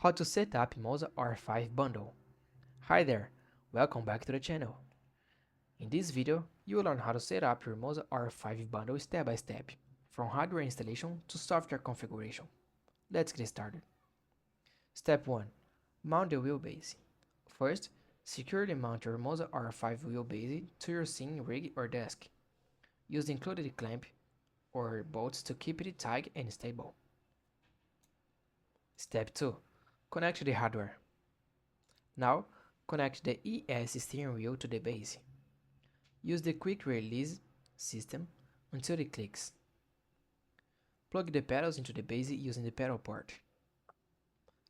How to set up Moza R5 bundle. Hi there, welcome back to the channel. In this video, you will learn how to set up your Moza R5 bundle step by step, from hardware installation to software configuration. Let's get started. Step 1. Mount the wheelbase. First, securely mount your Moza R5 wheelbase to your scene rig or desk. Use the included clamp or bolts to keep it tight and stable. Step 2. Connect the hardware. Now, connect the ES steering wheel to the base. Use the quick release system until it clicks. Plug the pedals into the base using the pedal port.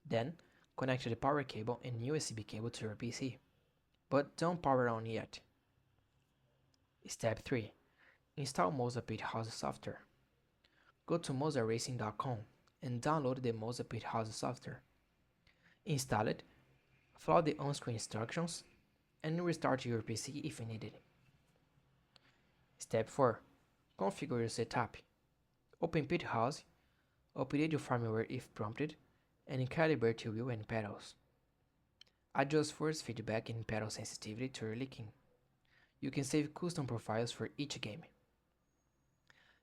Then, connect the power cable and USB cable to your PC, but don't power on yet. Step 3. Install Moza Pit House software. Go to mozaracing.com and download the Moza Pit House software. Install it, follow the on-screen instructions, and restart your PC if needed. Step 4. Configure your setup. Open Pit House, update your firmware if prompted, and calibrate your wheel and pedals. Adjust force feedback and pedal sensitivity to your licking. You can save custom profiles for each game.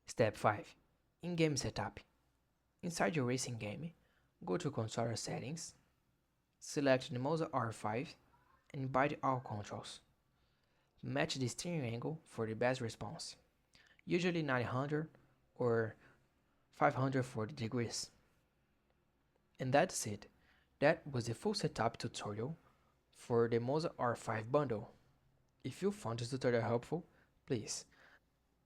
Step 5. In-game setup. Inside your racing game, go to controller settings, select the Moza R5 and bind all controls. Match the steering angle for the best response, usually 900 or 540 degrees. And that's it. That was the full setup tutorial for the Moza R5 bundle. If you found this tutorial helpful, please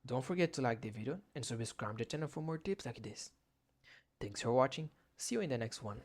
don't forget to like the video and subscribe to the channel for more tips like this. Thanks for watching, see you in the next one.